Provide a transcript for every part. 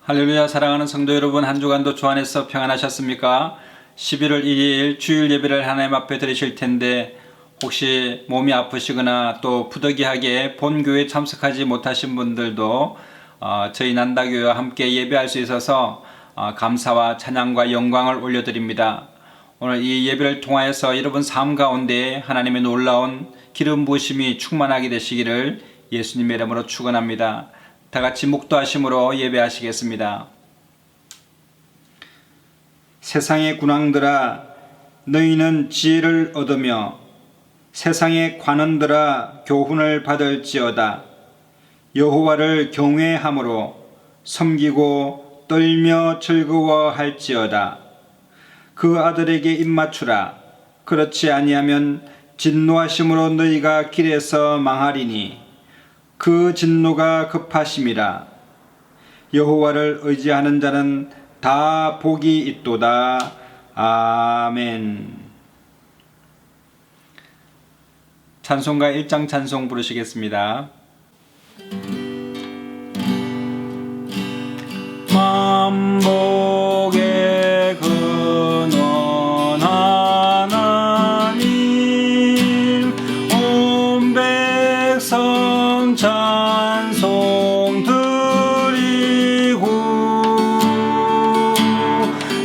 할렐루야. 사랑하는 성도 여러분, 한 주간도 주 안에서 평안하셨습니까? 11월 1일 주일 예배를 하나님 앞에 드리실 텐데 혹시 몸이 아프시거나 또 부득이하게 본교회에 참석하지 못하신 분들도 저희 난다교회와 함께 예배할 수 있어서 감사와 찬양과 영광을 올려드립니다. 오늘 이 예배를 통하여서 여러분 삶 가운데 하나님의 놀라운 기름 부으심이 충만하게 되시기를 예수님의 이름으로 축원합니다. 다 같이 묵도하심으로 예배하시겠습니다. 세상의 군왕들아, 너희는 지혜를 얻으며 세상의 관원들아, 교훈을 받을지어다. 여호와를 경외함으로 섬기고 떨며 즐거워할지어다. 그 아들에게 입맞추라. 그렇지 아니하면 진노하심으로 너희가 길에서 망하리니 그 진노가 급하심이라. 여호와를 의지하는 자는 다 복이 있도다. 아멘. 찬송가 1장 찬송 부르시겠습니다. 만복의 근원 하나님, 온 백성 찬송 드리고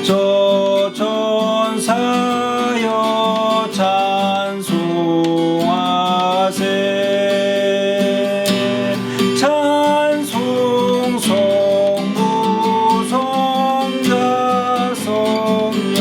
저 천사여 찬송하세. 찬송 성부 성자 성령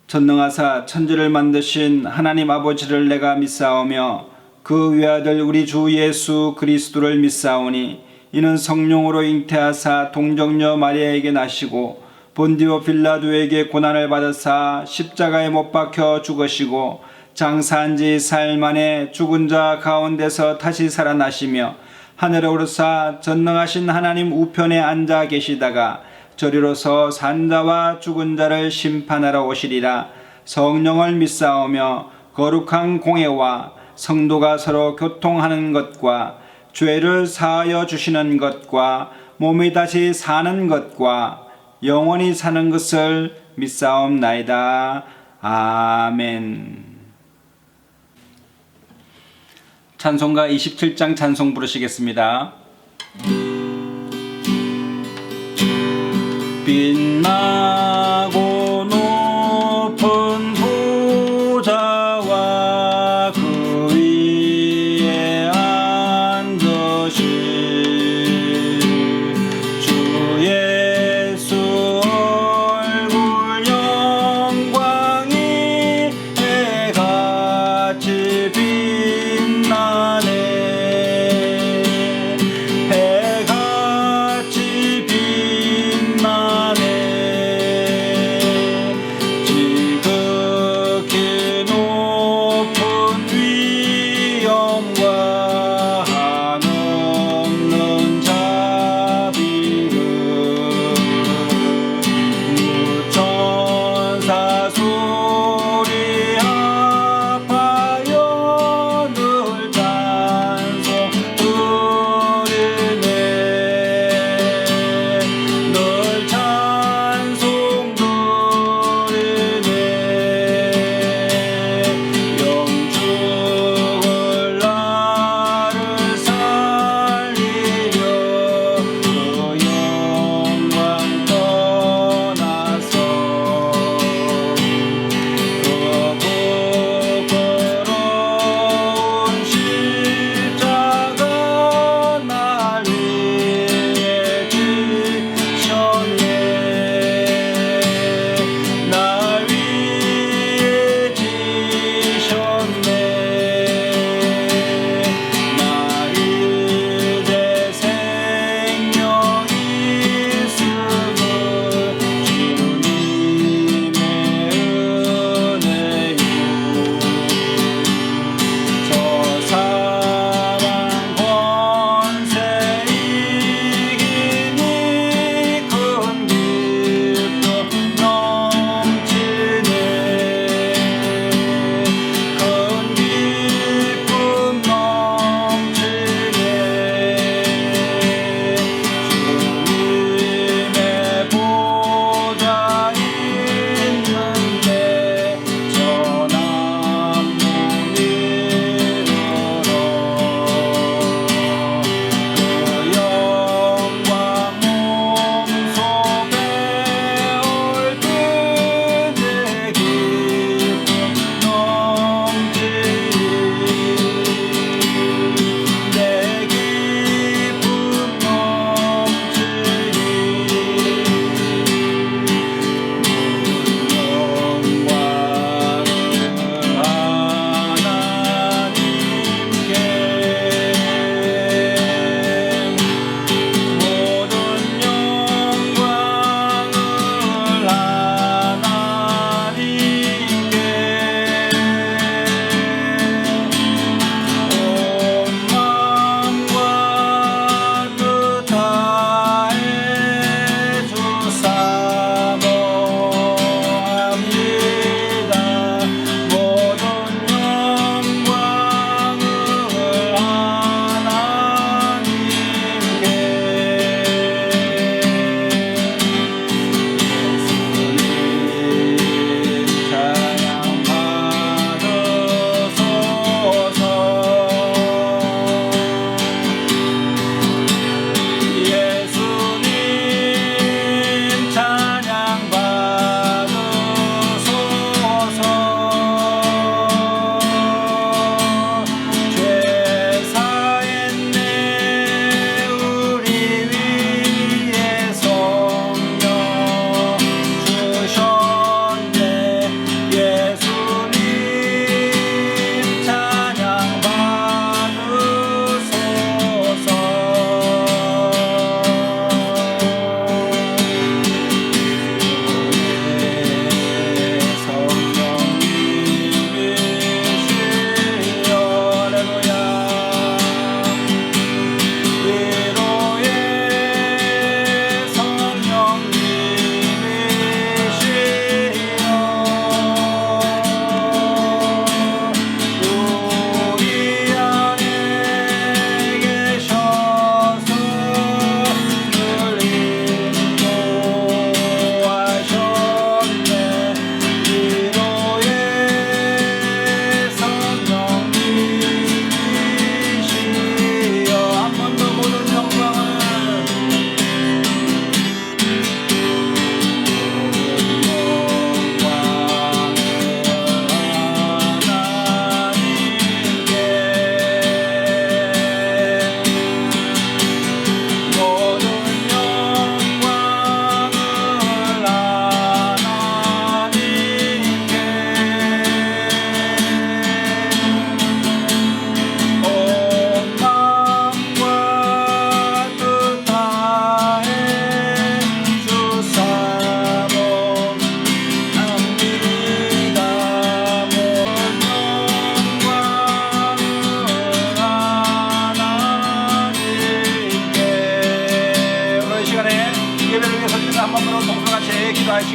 전능하사 천지를 만드신 하나님 아버지를 내가 믿사오며 그 외아들 우리 주 예수 그리스도를 믿사오니 이는 성령으로 잉태하사 동정녀 마리아에게 나시고 본디오 빌라도에게 고난을 받으사 십자가에 못 박혀 죽으시고 장사한 지 사흘 만에 죽은 자 가운데서 다시 살아나시며 하늘에 오르사 전능하신 하나님 우편에 앉아 계시다가 저리로서 산자와 죽은 자를 심판하러 오시리라. 성령을 믿사오며 거룩한 공회와 성도가 서로 교통하는 것과 죄를 사하여 주시는 것과 몸이 다시 사는 것과 영원히 사는 것을 믿사옵나이다. 아멘. 찬송가 27장 찬송 부르시겠습니다. 빛나고 높은 보좌와 그 위에 앉으신 주 예수 얼굴 영광이 해같이 빛나네. 해같이 빛나네.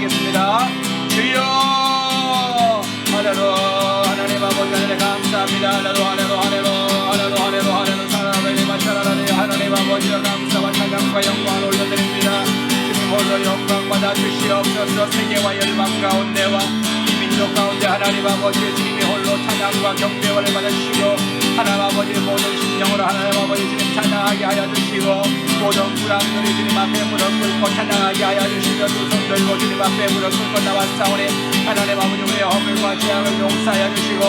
기도하시겠습니다. 주여 하나로 하나님 아버지 하나님 감사합니다. 하나로 하나로 하나로 하나로 하나로 하나로 사랑하는 마찬가지 하나님 아버지 감사와 찬양과 영광을 올려드립니다. 주님 홀로 영광 받아 주시옵소서. 세계와 열방 가운데와 이 민족 가운데 하나님 아버지 주님이 홀로 찬양과 경배를 받으시고 하나님 아버지 모든 심령으로 하나님 아버지 주님 찬양하게 하여 주시고 모든 불안들이 주님 앞에 무릎 꿇고 찬양하게 하여 주시며 두 손 들고 주님 앞에 무릎 꿇고 나왔사오니 하나님 아버지 우리의 허물과 죄악을 용서하여 주시고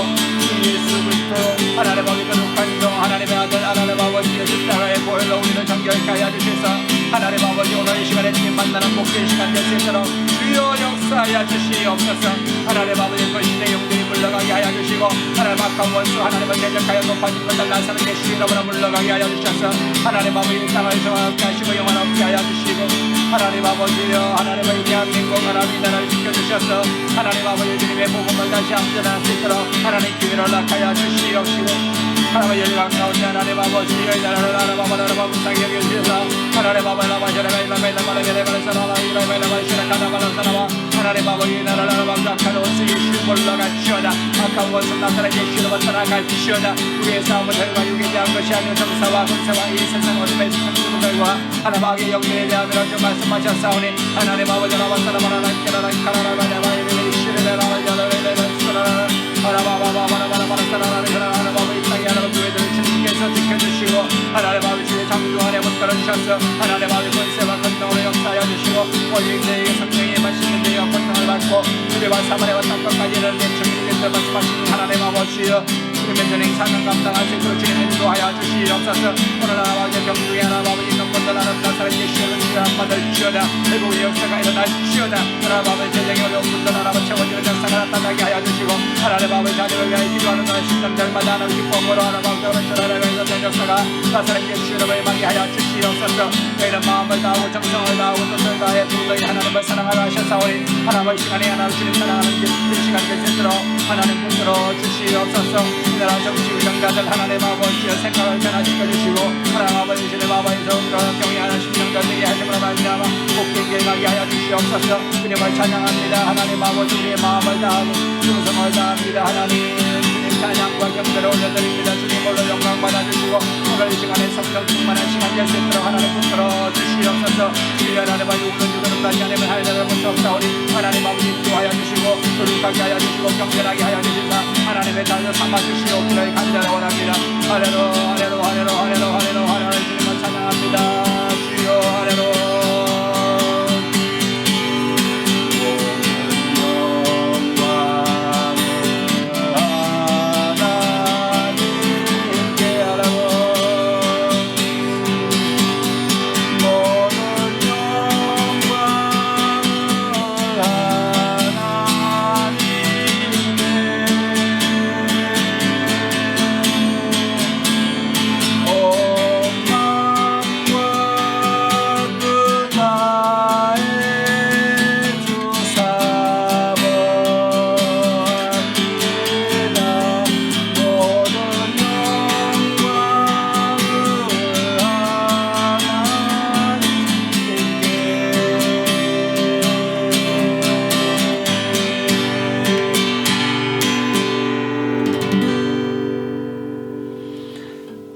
예수 그리스도 하나님 아버지 거룩한 종 하나님의 아들 하나님 아버지의 십자가의 보혈로 우리를 정결케 하여 주셔서 하나님 아버지 오늘 이 시간에 주님 만나는 목회의 시간 될 수 있도록 주여 역사하여 주시옵소서. 하나님 아버지 그 시대의 영들이 물러가게 하여 주시고 하나님 악한 원수 하나님을 대적하여 높아진 것을 나사는 예수 이름으로 물러가게 하여 주셔서 하나님 아버지 땅을 정하게 하시고 영원하게 하여 주시고 하나님 아버지여 하나님의 대한민국 하나님 나라를 지켜주셔서 하나님 아버지 주님의 복음을 다시 안전할 수 있도록 하나님 기회를 허락하여 주시옵시고 하나님의 열강 가운데 하나님 아버지 이 나라를 하나님 아버지 무상히 여겨주셔서 하나님 아버지 하나님 아버지 이 나라를 악한 원수 예수 물러가시오다. 악한 원수 나타나 예수로 떠나갈지어다. 우리의 싸움은 혈과 육에 대한 것이 아니오 정사와 금사와 이 세상 어둠의 상품들과 하나님 악의 영들에 대함이라 주 말씀하셨사오니 하나님 아버지 하나님 지켜주시고 하나님 아버지의 장주 안에 못 걸어주셔서 하나님 아버지 권세와 권능으로 역사하여 주시고 오직 너희의 성령의 말씀을 너희가 권능을 받고 주리와 사마리아와 땅끝까지 이르는 주님께서 말씀하시는 하나님 아버지여 주님의 전행 사명 감당할 수 있도록 주님의 인도하여 주시옵소서. 오늘 하나님 아버지 병중에 하나님 아버지 있는 것들 하나님 나사렛 예수를 받을지어다. 회복의 역사가 일어날지어다. 하나님 아버지 전쟁의 어려운 분들 하나님 채워지는 역사가 나타나게 하여 주시고 하나님 아버지 자녀를 위하여 기도하는 너의 심령들마다 하나님 기쁨으로 하나님 아버지 전하는 역사가 나사렛 예수를 임하게 하여 주시옵소서. 너희는 마음을 다하고 정성을 다하고 뜻을 다해 두 너희 하나님을 사랑하라 하셨사오니 하나님의 시간에 하나님 주님 사랑하는 그 시간 되시도록 하나님 붙들어 주시옵소서. 이 나라 정치 운영자들 하나님 아버지의 생각을 변화시켜 주시고 하나님 아버지 주님 아버지에서 경외하는 심령들에게 하심으로 말미암아 복되게 가게 하여 주시옵소서. 주님을 찬양합니다. 하나님 아버지 우리의 마음을 다하고 충성을 다합니다. 하나님 주님 찬양과 경배를 올려드립니다. 주님 홀로 영광 받아주시고 오늘 이 시간에 성령 충만한 시간 될 수 있도록 하나님 붙들어 주시옵소서. 우리 하나님 아버지 우는 죽은 다시 하나님을 하나님을 붙잡사오니 하나님 아버지 인도하여 주시고 거룩하게 하여 주시고 경건하게 하여 주시사 하나님의 자녀 삼아 주시옵기를 간절히 원합니다. 하레로 하레로 하레로 하레로 하레로 하레로 주님을 찬양합니다. 주여 하레로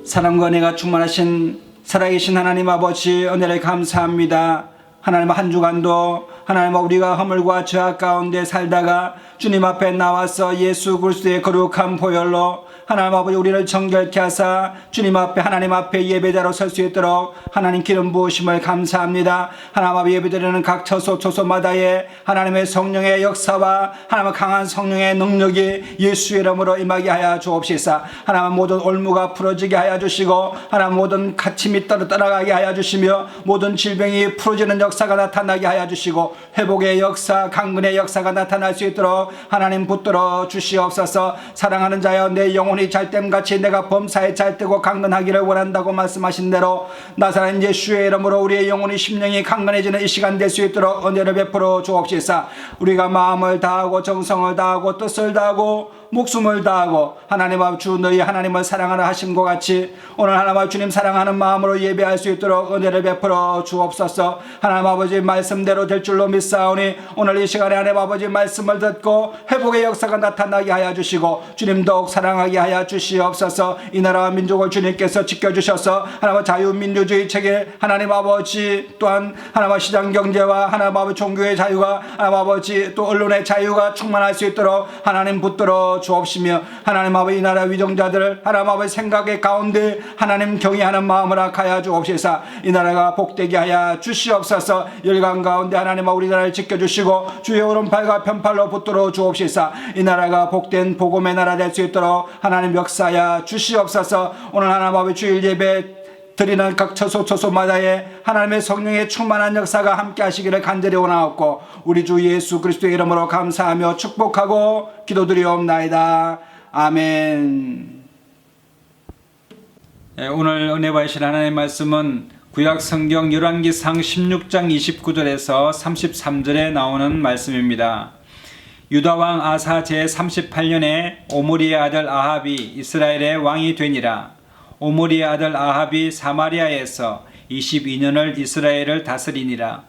사랑과 은혜가 충만하신 살아계신 하나님 아버지 은혜를 감사합니다. 하나님 한 주간도 하나님 우리가 허물과 죄악 가운데 살다가 주님 앞에 나와서 예수 그리스도의 거룩한 보혈로 하나님 아버지 우리를 정결케 하사 주님 앞에 하나님 앞에 예배자로 설 수 있도록 하나님 기름 부으심을 감사합니다. 하나님 앞에 예배드리는 각 처소마다에 하나님의 성령의 역사와 하나님의 강한 성령의 능력이 예수의 이름으로 임하게 하여 주옵시사. 하나님 모든 올무가 풀어지게 하여 주시고 하나님 모든 갇힘이 떠나가게 하여 주시며 모든 질병이 풀어지는 역사가 나타나게 하여 주시고 회복의 역사 강건의 역사가 나타날 수 있도록 하나님 붙들어 주시옵소서. 사랑하는 자여 내 영혼이 잘됨같이 내가 범사에 잘되고 강건하기를 원한다고 말씀하신 대로 나사렛 예수의 이름으로 우리의 영혼이 심령이 강건해지는 이 시간 될 수 있도록 은혜를 베풀어 주옵시사. 우리가 마음을 다하고 정성을 다하고 뜻을 다하고 목숨을 다하고 하나님 아버지 주 너희 하나님을 사랑하라 하심과 같이 오늘 하나님 아버지 주님 사랑하는 마음으로 예배할 수 있도록 은혜를 베풀어 주옵소서. 하나님 아버지 말씀대로 될 줄로 믿사오니 오늘 이 시간에 하나님 아버지 말씀을 듣고 회복의 역사가 나타나게 하여 주시고 주님 더욱 사랑하게 하여 주시옵소서. 이 나라와 민족을 주님께서 지켜주셔서 하나님 자유민주주의 체계 하나님 아버지 또한 하나님 아버지 시장경제와 하나님 아버지 종교의 자유가 하나님 아버지 또 언론의 자유가 충만할 수 있도록 하나님 붙들어 주옵시며 하나님 아버지 이 나라 위정자들 하나님 아버지 생각의 가운데 하나님 경외하는 마음을 악하여 주옵시사 이 나라가 복되게 하여 주시옵소서. 열강 가운데 하나님 아버지 우리나라를 지켜주시고 주의 오른팔과 편팔로 붙들어 주옵시사 이 나라가 복된 복음의 나라 될 수 있도록 하나님 역사하여 주시옵소서. 오늘 하나님 아버지 주일 예배 드리는 각 처소마다에 하나님의 성령의 충만한 역사가 함께 하시기를 간절히 원하옵고 우리 주 예수 그리스도의 이름으로 감사하며 축복하고 기도드리옵나이다. 아멘. 오늘 은혜 받으실 하나님의 말씀은 구약 성경 열왕기상 16장 29절에서 33절에 나오는 말씀입니다. 유다왕 아사 제38년에 오므리의 아들 아합이 이스라엘의 왕이 되니라. 오므리의 아들 아합이 사마리아에서 22년을 이스라엘을 다스리니라.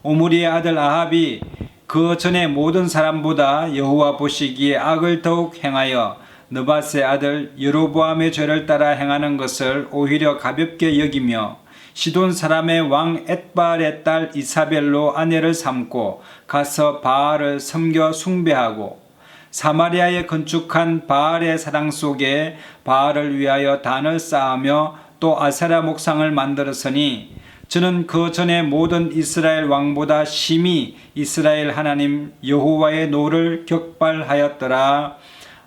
오므리의 아들 아합이 그 전에 모든 사람보다 여호와 보시기에 악을 더욱 행하여 느밧의 아들 여로보암의 죄를 따라 행하는 것을 오히려 가볍게 여기며 시돈 사람의 왕 엣바알의 딸 이사벨로 아내를 삼고 가서 바알을 섬겨 숭배하고 사마리아에 건축한 바알의 사당 속에 바알을 위하여 단을 쌓으며 또 아세라 목상을 만들었으니 저는 그 전에 모든 이스라엘 왕보다 심히 이스라엘 하나님 여호와의 노를 격발하였더라.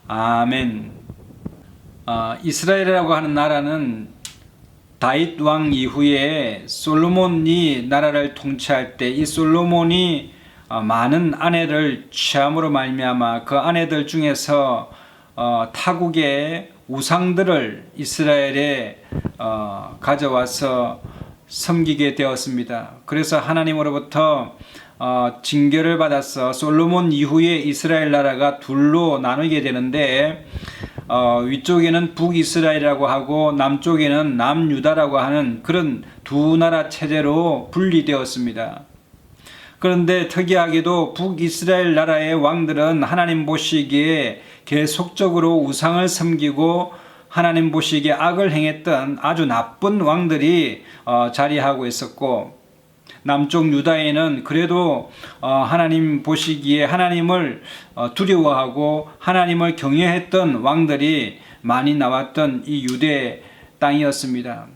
아멘. 이스라엘이라고 하는 나라는 다윗 왕 이후에 솔로몬이 나라를 통치할 때 이 솔로몬이 많은 아내를 취함으로 말미암아 그 아내들 중에서 타국의 우상들을 이스라엘에 가져와서 섬기게 되었습니다. 그래서 하나님으로부터 징계를 받아서 솔로몬 이후에 이스라엘 나라가 둘로 나누게 되는데 위쪽에는 북이스라엘이라고 하고 남쪽에는 남유다라고 하는 그런 두 나라 체제로 분리되었습니다. 그런데 특이하게도 북이스라엘 나라의 왕들은 하나님 보시기에 계속적으로 우상을 섬기고 하나님 보시기에 악을 행했던 아주 나쁜 왕들이 자리하고 있었고 남쪽 유다에는 그래도 하나님 보시기에 하나님을 두려워하고 하나님을 경외했던 왕들이 많이 나왔던 이 유대 땅이었습니다.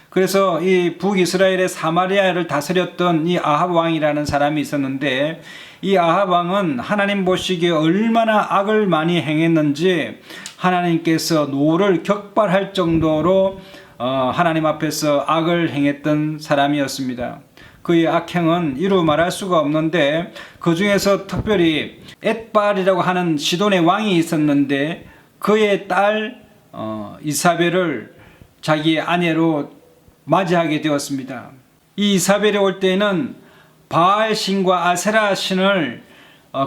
그래서 이 북이스라엘의 사마리아를 다스렸던 이 아합 왕이라는 사람이 있었는데 이 아합 왕은 하나님 보시기에 얼마나 악을 많이 행했는지 하나님께서 노를 격발할 정도로 하나님 앞에서 악을 행했던 사람이었습니다. 그의 악행은 이루 말할 수가 없는데 그 중에서 특별히 엣바알이라고 하는 시돈의 왕이 있었는데 그의 딸 이사벨을 자기의 아내로 맞이하게 되었습니다. 이 이사벨이 올 때에는 바알 신과 아세라 신을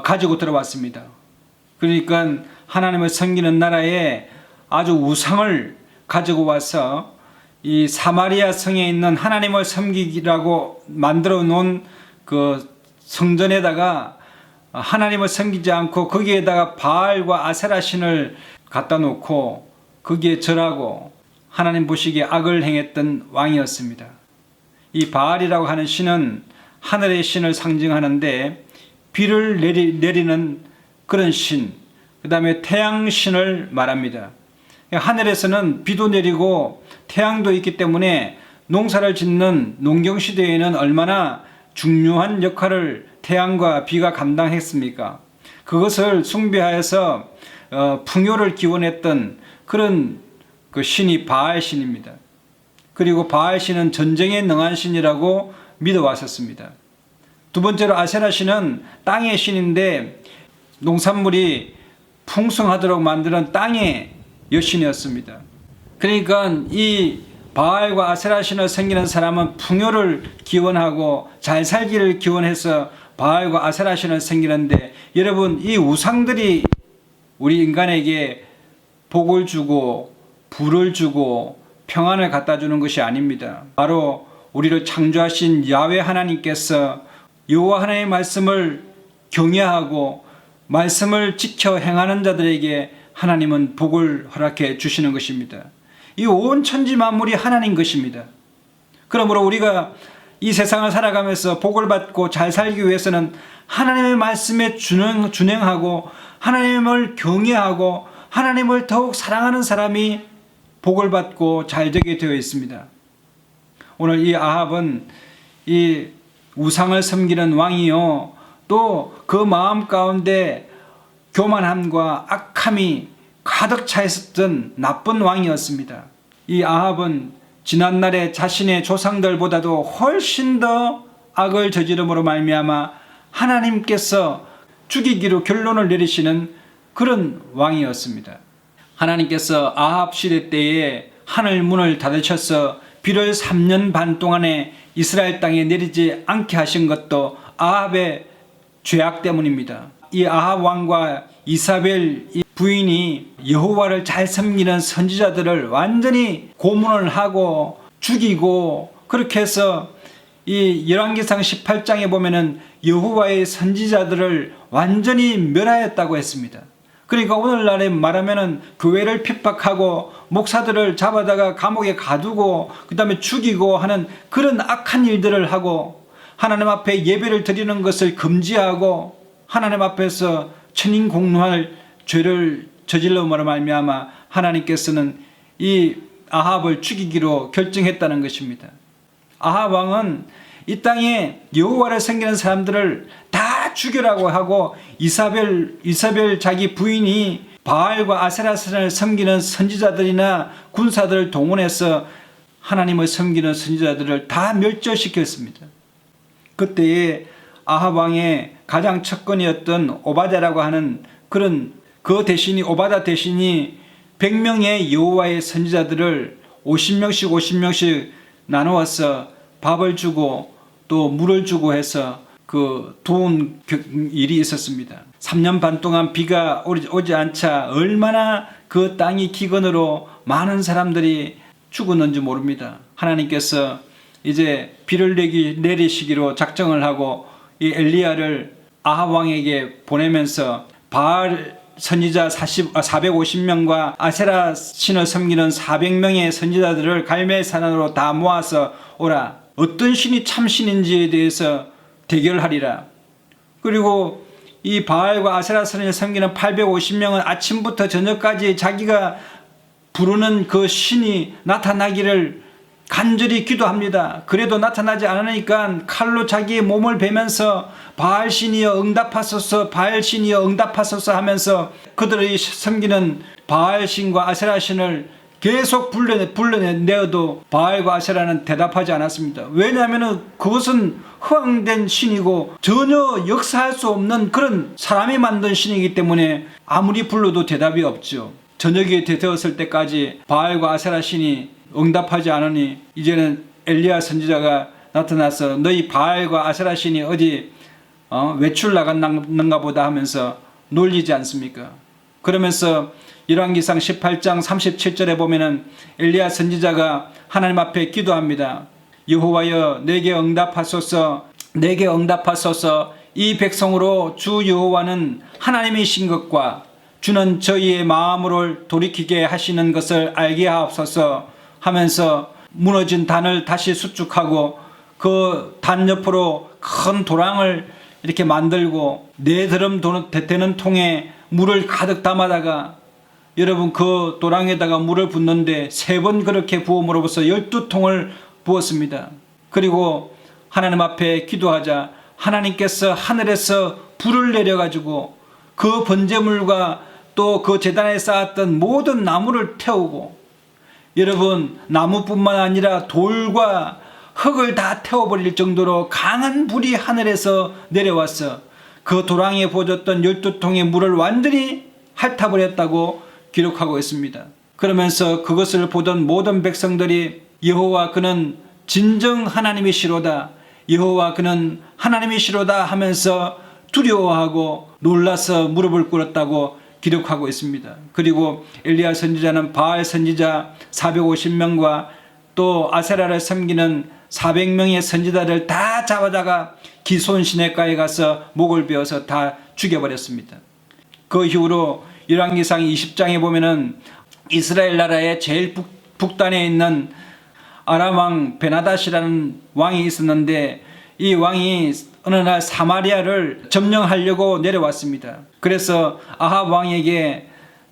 가지고 들어왔습니다. 그러니까 하나님을 섬기는 나라에 아주 우상을 가지고 와서 이 사마리아 성에 있는 하나님을 섬기기라고 만들어 놓은 그 성전에다가 하나님을 섬기지 않고 거기에다가 바알과 아세라 신을 갖다 놓고 거기에 절하고 하나님 보시기에 악을 행했던 왕이었습니다. 이 바알이라고 하는 신은 하늘의 신을 상징하는데 비를 내리는 그런 신, 그 다음에 태양신을 말합니다. 하늘에서는 비도 내리고 태양도 있기 때문에 농사를 짓는 농경시대에는 얼마나 중요한 역할을 태양과 비가 감당했습니까? 그것을 숭배하여서 풍요를 기원했던 그런 그 신이 바알 신입니다. 그리고 바알 신은 전쟁에 능한 신이라고 믿어왔었습니다. 두 번째로 아세라 신은 땅의 신인데 농산물이 풍성하도록 만드는 땅의 여신이었습니다. 그러니까 이 바알과 아세라 신을 섬기는 사람은 풍요를 기원하고 잘 살기를 기원해서 바알과 아세라 신을 섬기는데 여러분 이 우상들이 우리 인간에게 복을 주고 부를 주고 평안을 갖다 주는 것이 아닙니다. 바로 우리를 창조하신 야훼 하나님께서 여호와 하나님의 말씀을 경외하고 말씀을 지켜 행하는 자들에게 하나님은 복을 허락해 주시는 것입니다. 이 온 천지 만물이 하나님 것입니다. 그러므로 우리가 이 세상을 살아가면서 복을 받고 잘 살기 위해서는 하나님의 말씀에 준행하고 하나님을 경외하고 하나님을 더욱 사랑하는 사람이 복을 받고 잘 되게 되어 있습니다. 오늘 이 아합은 이 우상을 섬기는 왕이요, 또 그 마음 가운데 교만함과 악함이 가득 차 있었던 나쁜 왕이었습니다. 이 아합은 지난날에 자신의 조상들보다도 훨씬 더 악을 저지름으로 말미암아 하나님께서 죽이기로 결론을 내리시는 그런 왕이었습니다. 하나님께서 아합 시대 때에 하늘 문을 닫으셔서 비를 3년 반 동안에 이스라엘 땅에 내리지 않게 하신 것도 아합의 죄악 때문입니다. 이 아합 왕과 이사벨 부인이 여호와를 잘 섬기는 선지자들을 완전히 고문을 하고 죽이고, 그렇게 해서 이 열왕기상 18장에 보면은 여호와의 선지자들을 완전히 멸하였다고 했습니다. 그러니까 오늘날에 말하면은 교회를 핍박하고 목사들을 잡아다가 감옥에 가두고 그 다음에 죽이고 하는 그런 악한 일들을 하고, 하나님 앞에 예배를 드리는 것을 금지하고 하나님 앞에서 천인공노할 죄를 저질러므로 말미암아 하나님께서는 이 아합을 죽이기로 결정했다는 것입니다. 아합 왕은 이 땅에 여호와를 섬기는 사람들을 다 죽여라고 하고, 이사벨 자기 부인이 바알과 아세라신을 섬기는 선지자들이나 군사들을 동원해서 하나님을 섬기는 선지자들을 다 멸절시켰습니다. 그때에 아합 왕의 가장 척건이었던 오바댜라고 하는 그 대신이, 오바댜 대신이 100명의 여호와의 선지자들을 50명씩 나누어서 밥을 주고 또 물을 주고 해서 그 도운 일이 있었습니다. 3년 반 동안 비가 오지 않자 얼마나 그 땅이 기근으로 많은 사람들이 죽었는지 모릅니다. 하나님께서 이제 비를 내리시기로 작정을 하고 이 엘리야를 아합 왕에게 보내면서 바알 선지자 450명과 아세라 신을 섬기는 400명의 선지자들을 갈멜산으로 다 모아서 오라. 어떤 신이 참 신인지에 대해서 대결하리라. 그리고 이 바알과 아세라 신을 섬기는 850명은 아침부터 저녁까지 자기가 부르는 그 신이 나타나기를 간절히 기도합니다. 그래도 나타나지 않으니까 칼로 자기의 몸을 베면서 바알 신이여 응답하소서, 바알 신이여 응답하소서 하면서 그들이 섬기는 바알 신과 아세라 신을 계속 불러내어도 바알과 아세라는 대답하지 않았습니다. 왜냐하면 그것은 허황된 신이고 전혀 역사할 수 없는 그런 사람이 만든 신이기 때문에 아무리 불러도 대답이 없죠. 저녁이 되었을 때까지 바알과 아세라 신이 응답하지 않으니 이제는 엘리야 선지자가 나타나서 너희 바알과 아세라 신이 어디 외출 나갔는가 보다 하면서 놀리지 않습니까? 그러면서 열왕기상 18장 37절에 보면은 엘리야 선지자가 하나님 앞에 기도합니다. 여호와여 내게 응답하소서, 내게 응답하소서. 이 백성으로 주 여호와는 하나님이신 것과 주는 저희의 마음을 돌이키게 하시는 것을 알게 하옵소서 하면서 무너진 단을 다시 수축하고 그 단 옆으로 큰 도랑을 이렇게 만들고 4드럼 되는 통에 물을 가득 담아다가, 여러분 그 도랑에다가 물을 붓는데 3번 그렇게 부음으로부터 12통을 부었습니다. 그리고 하나님 앞에 기도하자 하나님께서 하늘에서 불을 내려가지고 그 번제물과 또 그 제단에 쌓았던 모든 나무를 태우고, 여러분 나무뿐만 아니라 돌과 흙을 다 태워버릴 정도로 강한 불이 하늘에서 내려와서 그 도랑에 부어졌던 12통의 물을 완전히 핥아버렸다고 기록하고 있습니다. 그러면서 그것을 보던 모든 백성들이 여호와 그는 진정 하나님이시로다, 여호와 그는 하나님이시로다 하면서 두려워하고 놀라서 무릎을 꿇었다고 기록하고 있습니다. 그리고 엘리야 선지자는 바알 선지자 450명과 또 아세라를 섬기는 400명의 선지자를 다 잡아다가 기손 시내가에 가서 목을 베어서 다 죽여버렸습니다. 그 이후로 열왕기상 20장에 보면은 이스라엘 나라의 제일 북단에 있는 아람 왕 베나닷이라는 왕이 있었는데, 이 왕이 어느 날 사마리아를 점령하려고 내려왔습니다. 그래서 아합 왕에게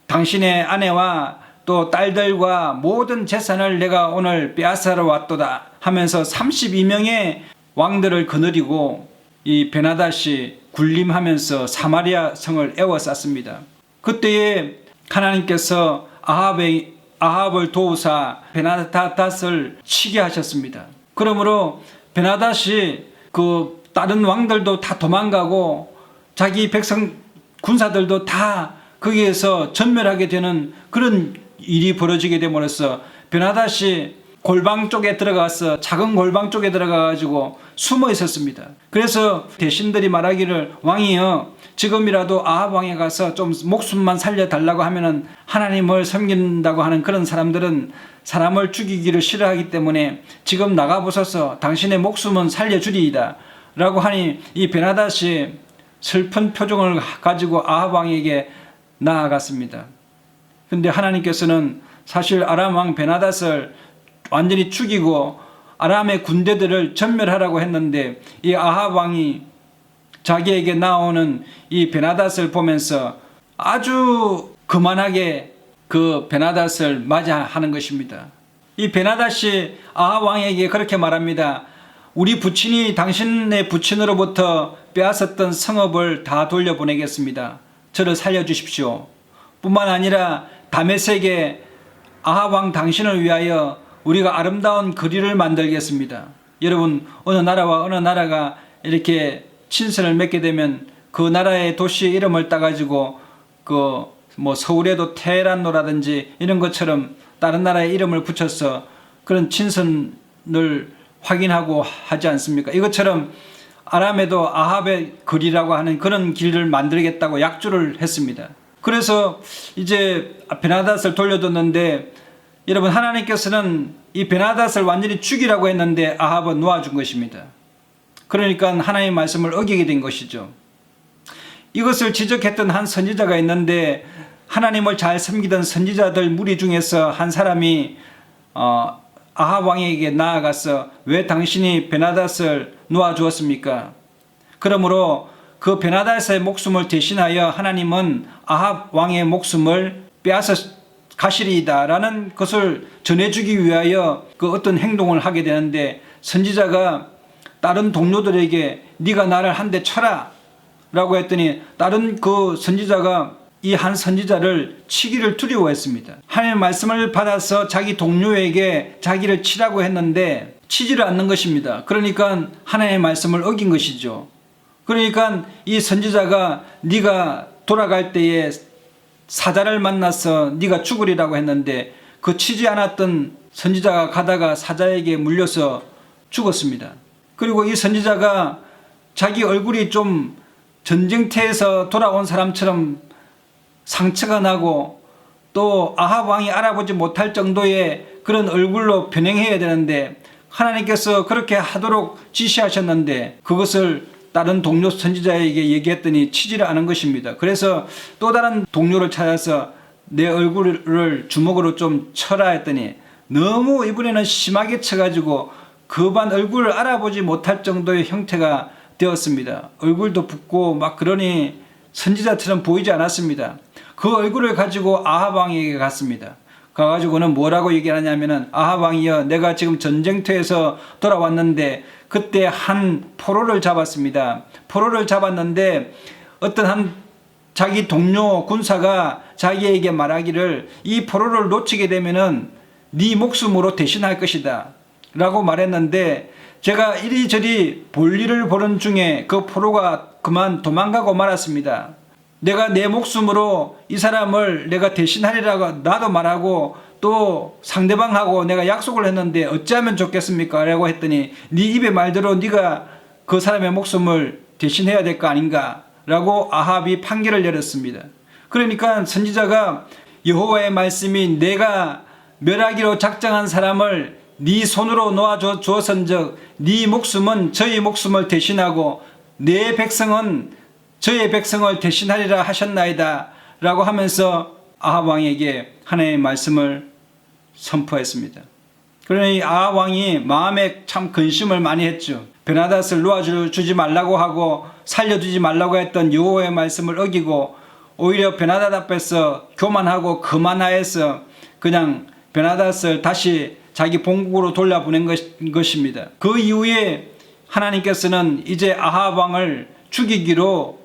당신의 아내와 또 딸들과 모든 재산을 내가 오늘 빼앗으러 왔도다 하면서 32명의 왕들을 거느리고 이 베나닷이 군림하면서 사마리아 성을 에워쌌습니다. 그때에 하나님께서 아합을 도우사 베나닷을 치게 하셨습니다. 그러므로 베나닷이 그 다른 왕들도 다 도망가고 자기 백성 군사들도 다 거기에서 전멸하게 되는 그런 일이 벌어지게 됨으로써 베나닷이 골방 쪽에 들어가서 작은 골방 쪽에 들어가가지고 숨어 있었습니다. 그래서 대신들이 말하기를, 왕이여 지금이라도 아합 왕에 가서 좀 목숨만 살려달라고 하면은 하나님을 섬긴다고 하는 그런 사람들은 사람을 죽이기를 싫어하기 때문에 지금 나가보소서, 당신의 목숨은 살려주리이다 라고 하니 이 베나닷이 슬픈 표정을 가지고 아합 왕에게 나아갔습니다. 근데 하나님께서는 사실 아람 왕 베나닷을 완전히 죽이고 아람의 군대들을 전멸하라고 했는데, 이 아합 왕이 자기에게 나오는 이 베나닷을 보면서 아주 거만하게 그 베나닷을 맞이하는 것입니다. 이 베나닷이 아합 왕에게 그렇게 말합니다. 우리 부친이 당신의 부친으로부터 빼앗았던 성읍을 다 돌려보내겠습니다. 저를 살려주십시오. 뿐만 아니라 다메섹에 아합 왕 당신을 위하여 우리가 아름다운 거리를 만들겠습니다. 여러분, 어느 나라와 어느 나라가 이렇게 친선을 맺게 되면 그 나라의 도시의 이름을 따가지고 서울에도 테헤란로라든지 이런 것처럼 다른 나라의 이름을 붙여서 그런 친선을 확인하고 하지 않습니까? 이것처럼 아람에도 아합의 거리라고 하는 그런 길을 만들겠다고 약조를 했습니다. 그래서 이제 베나닷을 돌려뒀는데, 여러분, 하나님께서는 이 베나닷을 완전히 죽이라고 했는데 아합은 놓아준 것입니다. 그러니까 하나님의 말씀을 어기게 된 것이죠. 이것을 지적했던 한 선지자가 있는데, 하나님을 잘 섬기던 선지자들 무리 중에서 한 사람이 아합 왕에게 나아가서 왜 당신이 베나닷을 놓아주었습니까? 그러므로 그 베나닷의 목숨을 대신하여 하나님은 아합 왕의 목숨을 빼앗아 가시리이다 라는 것을 전해주기 위하여 그 어떤 행동을 하게 되는데, 선지자가 다른 동료들에게 네가 나를 한 대 쳐라 라고 했더니 다른 그 선지자가 이 한 선지자를 치기를 두려워했습니다. 하나님의 말씀을 받아서 자기 동료에게 자기를 치라고 했는데 치지를 않는 것입니다. 그러니까 하나님의 말씀을 어긴 것이죠. 그러니까 이 선지자가 네가 돌아갈 때에 사자를 만나서 네가 죽으리라고 했는데, 그 치지 않았던 선지자가 가다가 사자에게 물려서 죽었습니다. 그리고 이 선지자가 자기 얼굴이 좀 전쟁터에서 돌아온 사람처럼 상처가 나고 또 아합 왕이 알아보지 못할 정도의 그런 얼굴로 변형해야 되는데, 하나님께서 그렇게 하도록 지시하셨는데 그것을 다른 동료 선지자에게 얘기했더니 치지를 않은 것입니다. 그래서 또 다른 동료를 찾아서 내 얼굴을 주먹으로 좀 쳐라 했더니 너무 이번에는 심하게 쳐가지고 그반 얼굴을 알아보지 못할 정도의 형태가 되었습니다. 얼굴도 붓고 막 그러니 선지자처럼 보이지 않았습니다. 그 얼굴을 가지고 아합 왕에게 갔습니다. 가가지고는 뭐라고 얘기하냐면은, 아합 왕이여, 내가 지금 전쟁터에서 돌아왔는데 그때 한 포로를 잡았습니다. 포로를 잡았는데 어떤 한 자기 동료 군사가 자기에게 말하기를, 이 포로를 놓치게 되면은 네 목숨으로 대신할 것이다 라고 말했는데, 제가 이리저리 볼일을 보는 중에 그 포로가 그만 도망가고 말았습니다. 내가 내 목숨으로 이 사람을 내가 대신하리라고 나도 말하고 또 상대방하고 내가 약속을 했는데 어찌하면 좋겠습니까? 라고 했더니 네 입의 말대로 네가 그 사람의 목숨을 대신해야 될 거 아닌가? 라고 아합이 판결을 내렸습니다. 그러니까 선지자가 여호와의 말씀이 내가 멸하기로 작정한 사람을 네 손으로 놓아 주었은즉 네 목숨은 저의 목숨을 대신하고 내 백성은 저의 백성을 대신하리라 하셨나이다 라고 하면서 아합 왕에게 하나님의 말씀을 선포했습니다. 그러니 아합 왕이 마음에 참 근심을 많이 했죠. 베나닷을 놓아주지 말라고 하고 살려두지 말라고 했던 여호와의 말씀을 어기고 오히려 베나닷 앞에서 교만하고 거만하여서 그냥 베나닷을 다시 자기 본국으로 돌려보낸 것입니다. 그 이후에 하나님께서는 이제 아합 왕을 죽이기로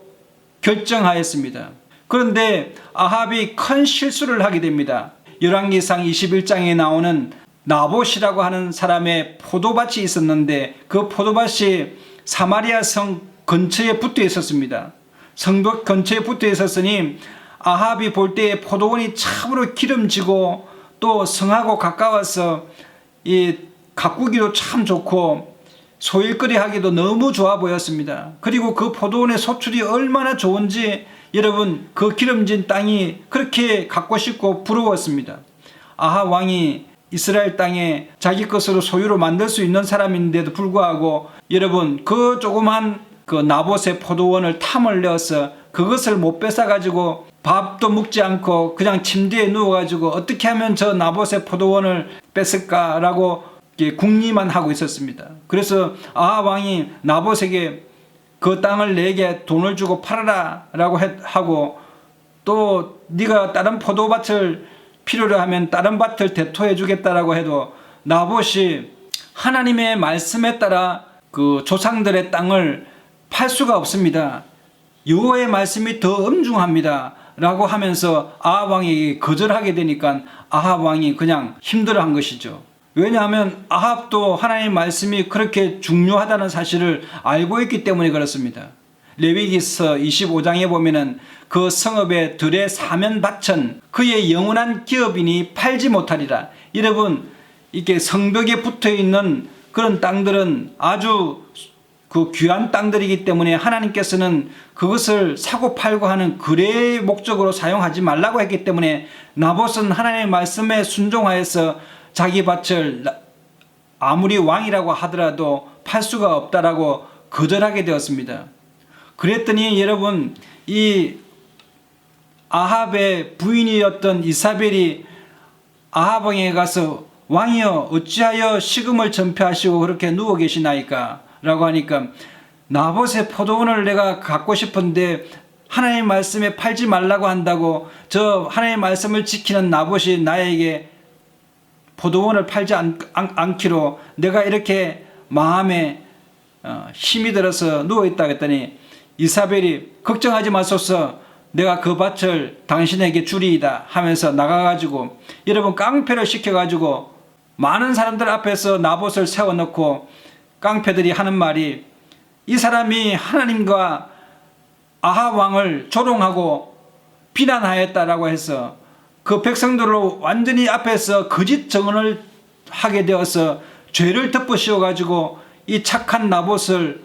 결정하였습니다. 그런데 아합이 큰 실수를 하게 됩니다. 열왕기상 21장에 나오는 나봇이라고 하는 사람의 포도밭이 있었는데 그 포도밭이 사마리아 성 근처에 붙어 있었습니다. 성벽 근처에 붙어 있었으니 아합이 볼 때에 포도원이 참으로 기름지고 또 성하고 가까워서 이 가꾸기도 참 좋고 소일거리 하기도 너무 좋아 보였습니다. 그리고 그 포도원의 소출이 얼마나 좋은지 여러분 그 기름진 땅이 그렇게 갖고 싶고 부러웠습니다. 아합 왕이 이스라엘 땅에 자기 것으로 소유로 만들 수 있는 사람인데도 불구하고 여러분 그 조그만 그 나봇의 포도원을 탐을 내어서 그것을 못 뺏어가지고 밥도 먹지 않고 그냥 침대에 누워가지고 어떻게 하면 저 나봇의 포도원을 뺏을까라고 궁리만 하고 있었습니다. 그래서 아합 왕이 나봇에게 그 땅을 내게 돈을 주고 팔아라 라고 하고 또 네가 다른 포도밭을 필요로 하면 다른 밭을 대토해 주겠다라고 해도 나봇이 하나님의 말씀에 따라 그 조상들의 땅을 팔 수가 없습니다. 여호와의 말씀이 더 엄중합니다 라고 하면서 아합 왕이 거절하게 되니까 아합 왕이 그냥 힘들어한 것이죠. 왜냐하면 아합도 하나님의 말씀이 그렇게 중요하다는 사실을 알고 있기 때문에 그렇습니다. 레위기서 25장에 보면은 그 성읍의 들의 사면 밭은 그의 영원한 기업이니 팔지 못하리라. 여러분 이게 성벽에 붙어 있는 그런 땅들은 아주 그 귀한 땅들이기 때문에 하나님께서는 그것을 사고 팔고 하는 거래의 목적으로 사용하지 말라고 했기 때문에 나봇은 하나님의 말씀에 순종하여서 자기 밭을 아무리 왕이라고 하더라도 팔 수가 없다라고 거절하게 되었습니다. 그랬더니 여러분 이 아합의 부인이었던 이사벨이 아합 왕에게 가서 왕이여 어찌하여 식음을 전폐하시고 그렇게 누워 계시나이까 라고 하니까 나봇의 포도원을 내가 갖고 싶은데 하나님의 말씀에 팔지 말라고 한다고 저 하나님의 말씀을 지키는 나봇이 나에게 포도원을 팔지 않기로 내가 이렇게 마음에 힘이 들어서 누워있다 했더니 이사벨이 걱정하지 마소서 내가 그 밭을 당신에게 주리이다 하면서 나가가지고 여러분 깡패를 시켜가지고 많은 사람들 앞에서 나봇을 세워놓고 깡패들이 하는 말이 이 사람이 하나님과 아합 왕을 조롱하고 비난하였다라고 해서 그 백성들을 완전히 앞에서 거짓 증언을 하게 되어서 죄를 덮으시어 가지고 이 착한 나봇을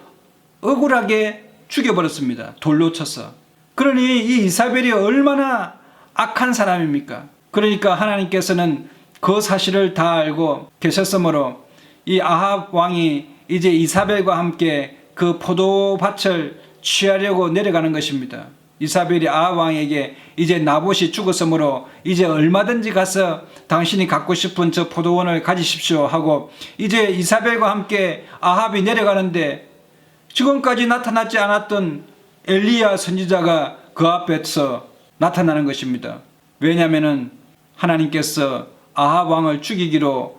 억울하게 죽여버렸습니다. 돌로 쳐서. 그러니 이 이사벨이 얼마나 악한 사람입니까? 그러니까 하나님께서는 그 사실을 다 알고 계셨으므로 이 아합 왕이 이제 이사벨과 함께 그 포도밭을 취하려고 내려가는 것입니다. 이사벨이 아합 왕에게 이제 나봇이 죽었으므로 이제 얼마든지 가서 당신이 갖고 싶은 저 포도원을 가지십시오 하고 이제 이사벨과 함께 아합이 내려가는데 지금까지 나타나지 않았던 엘리야 선지자가 그 앞에서 나타나는 것입니다. 왜냐하면 하나님께서 아합 왕을 죽이기로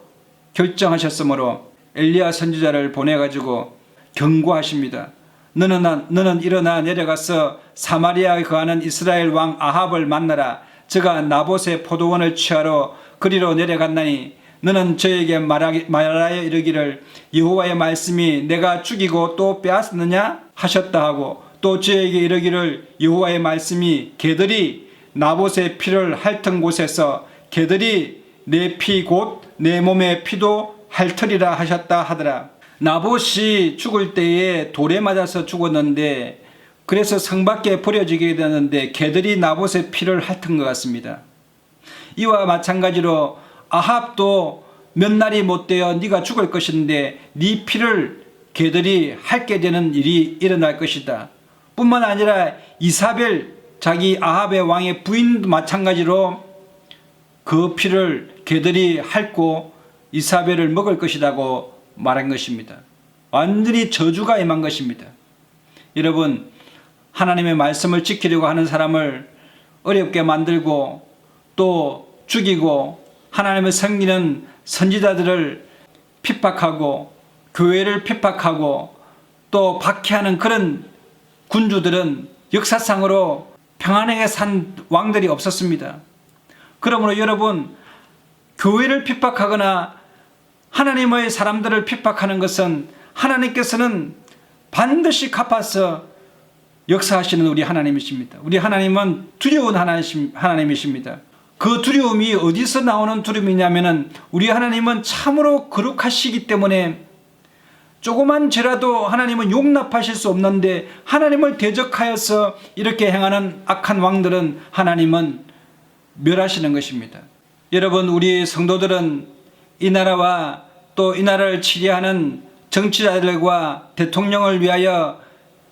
결정하셨으므로 엘리야 선지자를 보내가지고 경고하십니다. 너는 일어나 내려가서 사마리아에 거하는 이스라엘 왕 아합을 만나라. 저가 나봇의 포도원을 취하러 그리로 내려갔나니 너는 저에게 말하여 이르기를 여호와의 말씀이 내가 죽이고 또 빼앗느냐 하셨다 하고 또 저에게 이르기를 여호와의 말씀이 개들이 나봇의 피를 핥은 곳에서 개들이 내 피 곧 내 몸의 피도 핥으리라 하셨다 하더라. 나봇이 죽을 때에 돌에 맞아서 죽었는데 그래서 성밖에 버려지게 되는데 개들이 나봇의 피를 핥은 것 같습니다. 이와 마찬가지로 아합도 몇 날이 못 되어 네가 죽을 것인데 네 피를 개들이 핥게 되는 일이 일어날 것이다. 뿐만 아니라 이사벨, 자기 아합의 왕의 부인도 마찬가지로 그 피를 개들이 핥고 이사벨을 먹을 것이라고 말한 것입니다. 완전히 저주가 임한 것입니다. 여러분, 하나님의 말씀을 지키려고 하는 사람을 어렵게 만들고 또 죽이고 하나님을 섬기는 선지자들을 핍박하고 교회를 핍박하고 또 박해하는 그런 군주들은 역사상으로 평안하게 산 왕들이 없었습니다. 그러므로 여러분, 교회를 핍박하거나 하나님의 사람들을 핍박하는 것은 하나님께서는 반드시 갚아서 역사하시는 우리 하나님이십니다. 우리 하나님은 두려운 하나님이십니다. 그 두려움이 어디서 나오는 두려움이냐면은 우리 하나님은 참으로 거룩하시기 때문에 조그만 죄라도 하나님은 용납하실 수 없는데 하나님을 대적하여서 이렇게 행하는 악한 왕들은 하나님은 멸하시는 것입니다. 여러분, 우리 성도들은 이 나라와 또 이 나라를 치리하는 정치자들과 대통령을 위하여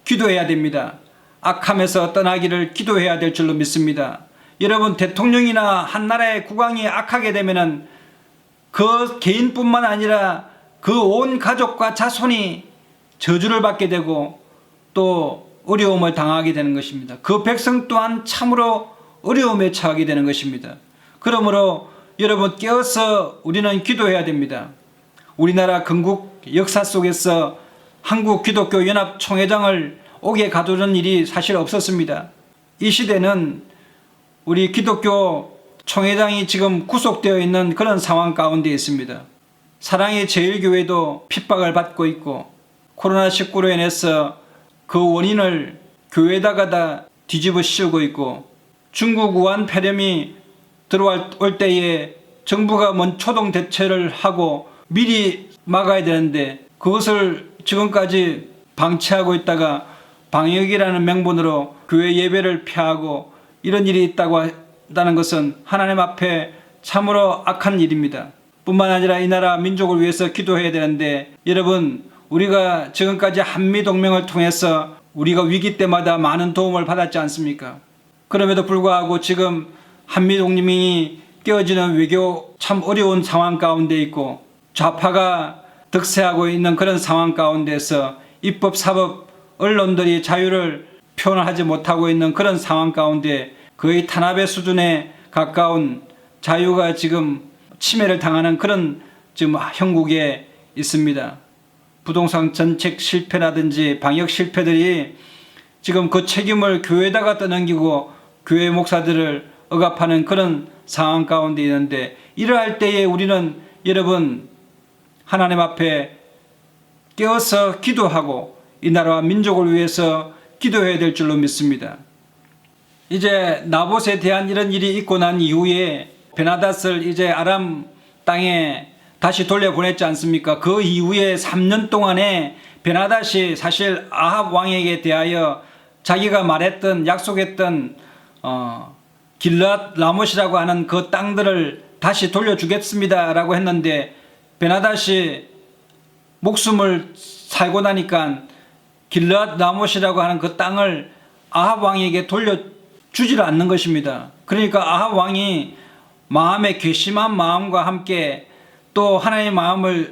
기도해야 됩니다. 악함에서 떠나기를 기도해야 될 줄로 믿습니다. 여러분, 대통령이나 한 나라의 국왕이 악하게 되면은 그 개인뿐만 아니라 그 온 가족과 자손이 저주를 받게 되고 또 어려움을 당하게 되는 것입니다. 그 백성 또한 참으로 어려움에 처하게 되는 것입니다. 그러므로 여러분, 깨어서 우리는 기도해야 됩니다. 우리나라 건국 역사 속에서 한국 기독교 연합 총회장을 옥에 가두는 일이 사실 없었습니다. 이 시대는 우리 기독교 총회장이 지금 구속되어 있는 그런 상황 가운데 있습니다. 사랑의 제일교회도 핍박을 받고 있고 코로나19로 인해서 그 원인을 교회에다가 다 뒤집어 씌우고 있고 중국 우한 폐렴이 들어올 때에 정부가 먼 초동 대처를 하고 미리 막아야 되는데 그것을 지금까지 방치하고 있다가 방역이라는 명분으로 교회 예배를 폐하고 이런 일이 있다고 한다는 것은 하나님 앞에 참으로 악한 일입니다. 뿐만 아니라 이 나라 민족을 위해서 기도해야 되는데 여러분, 우리가 지금까지 한미동맹을 통해서 우리가 위기 때마다 많은 도움을 받았지 않습니까? 그럼에도 불구하고 지금 한미동맹이 깨어지는 외교 참 어려운 상황 가운데 있고 좌파가 득세하고 있는 그런 상황 가운데서 입법, 사법, 언론들이 자유를 표현하지 못하고 있는 그런 상황 가운데 거의 탄압의 수준에 가까운 자유가 지금 침해를 당하는 그런 지금 형국에 있습니다. 부동산 정책 실패라든지 방역 실패들이 지금 그 책임을 교회에다가 떠넘기고 교회 목사들을 억압하는 그런 상황 가운데 있는데 이러할 때에 우리는 여러분 하나님 앞에 깨어서 기도하고 이 나라와 민족을 위해서 기도해야 될 줄로 믿습니다. 이제 나봇에 대한 이런 일이 있고 난 이후에 베나닷을 이제 아람 땅에 다시 돌려보냈지 않습니까? 그 이후에 3년 동안에 베나닷이 사실 아합 왕에게 대하여 자기가 말했던 약속했던 길르앗 라못이라고 하는 그 땅들을 다시 돌려주겠습니다 라고 했는데 베나닷이 목숨을 살고 나니까 길르앗 라못이라고 하는 그 땅을 아합 왕에게 돌려주지를 않는 것입니다. 그러니까 아합 왕이 마음의 괘씸한 마음과 함께 또 하나님의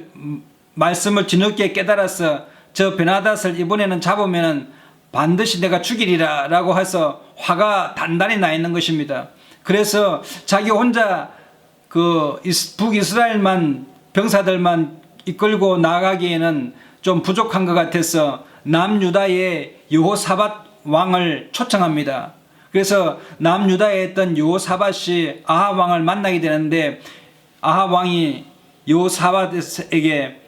말씀을 뒤늦게 깨달아서 저 베나닷을 이번에는 잡으면 반드시 내가 죽이리라 라고 해서 화가 단단히 나 있는 것입니다. 그래서 자기 혼자 그 북이스라엘만 병사들만 이끌고 나가기에는 좀 부족한 것 같아서 남유다의 여호사밧 왕을 초청합니다. 그래서 남유다에 있던 여호사밧이 아합 왕을 만나게 되는데 아합 왕이 여호사밧에게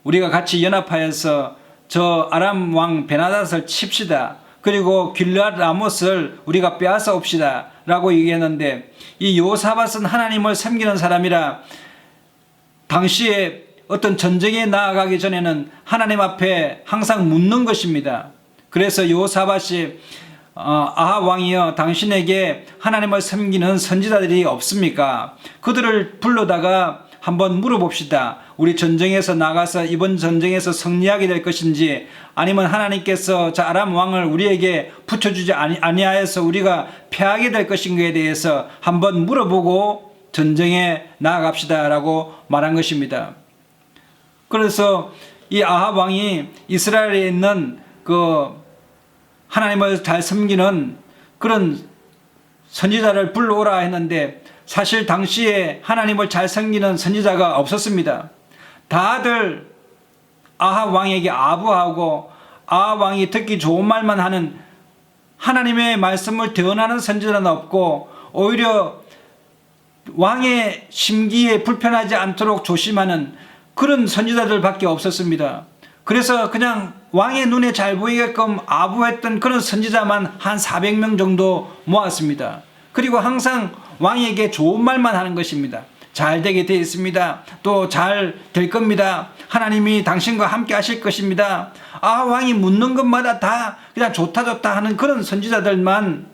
우리가 같이 연합하여서 저 아람 왕 베나닷을 칩시다. 그리고 길르앗 라못을 우리가 빼앗아 옵시다 라고 얘기했는데 이 여호사밧은 하나님을 섬기는 사람이라 당시에 어떤 전쟁에 나아가기 전에는 하나님 앞에 항상 묻는 것입니다. 그래서 여호사밧이 아합 왕이여, 당신에게 하나님을 섬기는 선지자들이 없습니까? 그들을 불러다가 한번 물어봅시다. 우리 전쟁에서 나가서 이번 전쟁에서 승리하게 될 것인지, 아니면 하나님께서 저 아람 왕을 우리에게 붙여주지 아니하여서 우리가 패하게 될 것인가에 대해서 한번 물어보고 전쟁에 나아갑시다 라고 말한 것입니다. 그래서 이 아합 왕이 이스라엘에 있는 하나님을 잘 섬기는 그런 선지자를 불러오라 했는데, 사실 당시에 하나님을 잘 섬기는 선지자가 없었습니다. 다들 아합 왕에게 아부하고 아합 왕이 듣기 좋은 말만 하는, 하나님의 말씀을 대언하는 선지자는 없고, 오히려 왕의 심기에 불편하지 않도록 조심하는 그런 선지자들밖에 없었습니다. 그래서 그냥 왕의 눈에 잘 보이게끔 아부했던 그런 선지자만 한 400명 정도 모았습니다. 그리고 항상 왕에게 좋은 말만 하는 것입니다. 잘 되게 되어 있습니다. 또 잘 될 겁니다. 하나님이 당신과 함께 하실 것입니다. 왕이 묻는 것마다 다 그냥 좋다 하는 그런 선지자들만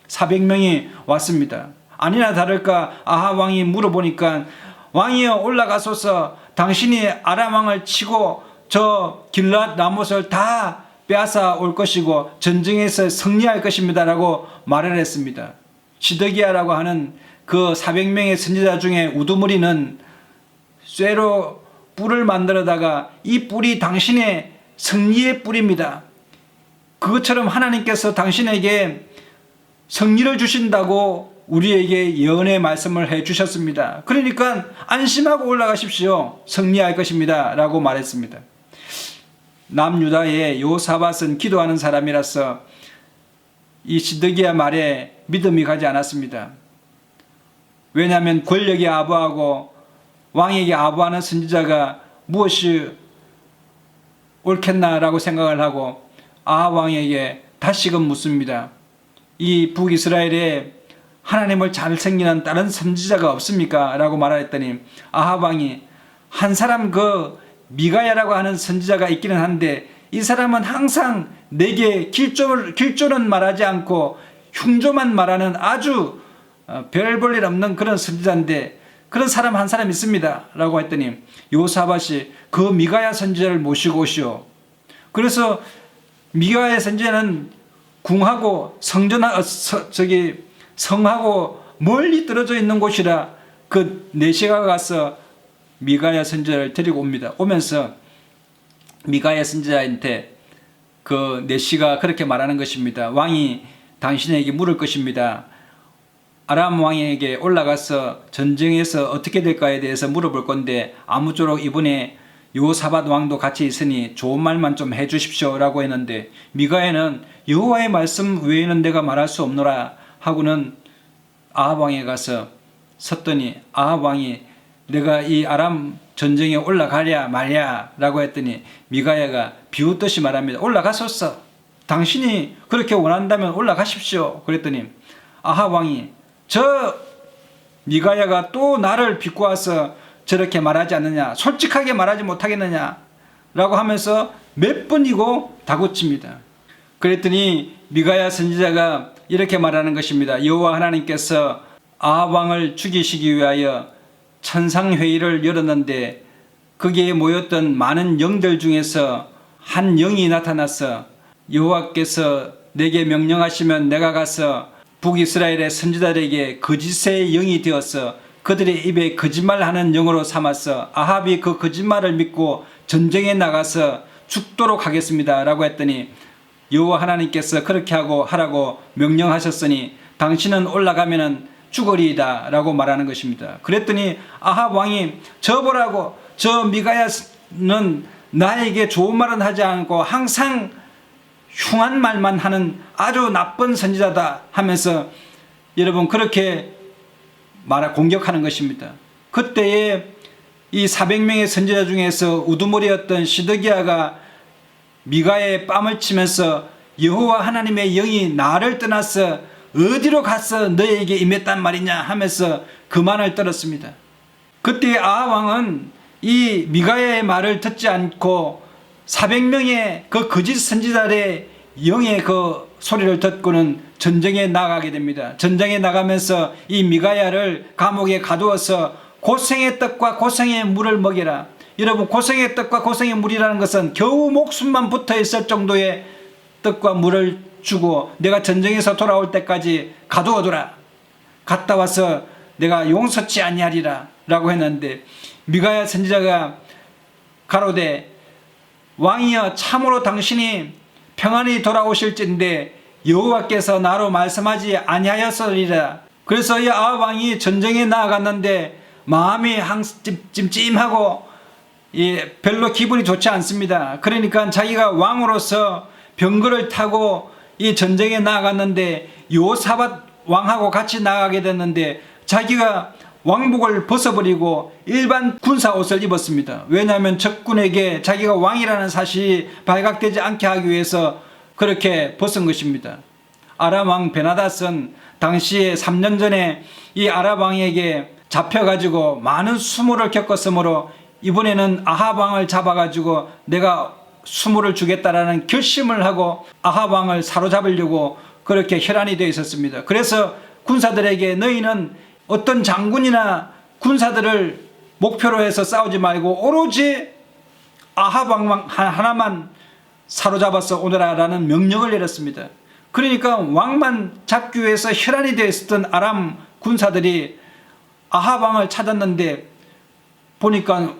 400명이 왔습니다. 아니나 다를까 아합 왕이 물어보니까, 왕이여 올라가소서, 당신이 아람 왕을 치고 저 길랏 라못을 다 빼앗아 올 것이고 전쟁에서 승리할 것입니다 라고 말을 했습니다. 시드기야라고 하는 그 400명의 선지자 중에 우두머리는 쇠로 뿔을 만들어다가 이 뿔이 당신의 승리의 뿔입니다. 그것처럼 하나님께서 당신에게 승리를 주신다고 우리에게 예언의 말씀을 해 주셨습니다. 그러니까 안심하고 올라가십시오. 승리할 것입니다 라고 말했습니다. 남유다의 여호사밧은 기도하는 사람이라서 이 시드기야 말에 믿음이 가지 않았습니다. 왜냐하면 권력에 아부하고 왕에게 아부하는 선지자가 무엇이 옳겠나라고 생각을 하고 아합 왕에게 다시금 묻습니다. 이 북이스라엘에 하나님을 잘 섬기는 다른 선지자가 없습니까? 라고 말했더니 아합 왕이, 한 사람 미가야라고 하는 선지자가 있기는 한데 이 사람은 항상 내게 길조는 말하지 않고 흉조만 말하는 아주 별 볼 일 없는 그런 선지자인데 그런 사람 한 사람 있습니다 라고 했더니 여호사밧이 그 미가야 선지자를 모시고 오시오. 그래서 미가야 선지자는 궁하고 성하고 멀리 떨어져 있는 곳이라 그 내시가 가서 미가야 선지자를 데리고 옵니다. 오면서 미가야 선지자한테 그 내시가 그렇게 말하는 것입니다. 왕이 당신에게 물을 것입니다. 아람 왕에게 올라가서 전쟁에서 어떻게 될까에 대해서 물어볼 건데 아무쪼록 이번에 여호사밧 왕도 같이 있으니 좋은 말만 좀 해주십시오 라고 했는데, 미가야는 여호와의 말씀 외에는 내가 말할 수 없노라 하고는 아합 왕에 가서 섰더니 아합 왕이 내가 이 아람 전쟁에 올라가랴 말랴 라고 했더니 미가야가 비웃듯이 말합니다. 올라가소서, 당신이 그렇게 원한다면 올라가십시오. 그랬더니 아합 왕이 저 미가야가 또 나를 비꼬아서 저렇게 말하지 않느냐, 솔직하게 말하지 못하겠느냐 라고 하면서 몇 번이고 다그칩니다. 그랬더니 미가야 선지자가 이렇게 말하는 것입니다. 여호와 하나님께서 아합 왕을 죽이시기 위하여 천상회의를 열었는데 거기에 모였던 많은 영들 중에서 한 영이 나타나서 여호와께서 내게 명령하시면 내가 가서 북이스라엘의 선지자들에게 거짓의 영이 되어서 그들의 입에 거짓말하는 영으로 삼아서 아합이 그 거짓말을 믿고 전쟁에 나가서 죽도록 하겠습니다 라고 했더니 여호와 하나님께서 그렇게 하라고 명령하셨으니 당신은 올라가면은 죽으리이다 라고 말하는 것입니다. 그랬더니 아합 왕이 저보라고, 저 미가야는 나에게 좋은 말은 하지 않고 항상 흉한 말만 하는 아주 나쁜 선지자다 하면서 여러분 그렇게 공격하는 것입니다. 그때에 이 400명의 선지자 중에서 우두머리였던 시드기야가 미가야의 뺨을 치면서 여호와 하나님의 영이 나를 떠나서 어디로 가서 너에게 임했단 말이냐 하면서 그만을 떨었습니다. 그때 아합 왕은 이 미가야의 말을 듣지 않고 400명의 그 거짓 선지자들의 영의 그 소리를 듣고는 전쟁에 나가게 됩니다. 전쟁에 나가면서 이 미가야를 감옥에 가두어서 고생의 떡과 고생의 물을 먹이라. 여러분, 고생의 떡과 고생의 물이라는 것은 겨우 목숨만 붙어 있을 정도의 떡과 물을 주고 내가 전쟁에서 돌아올 때까지 가두어두라. 갔다 와서 내가 용서치 아니하리라 라고 했는데, 미가야 선지자가 가로되 왕이여, 참으로 당신이 평안히 돌아오실진데 여호와께서 나로 말씀하지 아니하였으리라. 그래서 이 아합 왕이 전쟁에 나아갔는데 마음이 찜찜하고 별로 기분이 좋지 않습니다. 그러니까 자기가 왕으로서 병거를 타고 이 전쟁에 나아갔는데 요사밧 왕하고 같이 나가게 됐는데 자기가 왕복을 벗어버리고 일반 군사 옷을 입었습니다. 왜냐하면 적군에게 자기가 왕이라는 사실이 발각되지 않게 하기 위해서 그렇게 벗은 것입니다. 아람 왕 베나닷은 당시에 3년 전에 이 아람 왕에게 잡혀가지고 많은 수모를 겪었으므로 이번에는 아합 왕을 잡아가지고 내가 수모를 주겠다라는 결심을 하고 아합 왕을 사로잡으려고 그렇게 혈안이 되어 있었습니다. 그래서 군사들에게 너희는 어떤 장군이나 군사들을 목표로 해서 싸우지 말고 오로지 아합 왕 하나만 사로잡아서 오너라라는 명령을 내렸습니다. 그러니까 왕만 잡기 위해서 혈안이 되어 있었던 아람 군사들이 아합 왕을 찾았는데 보니까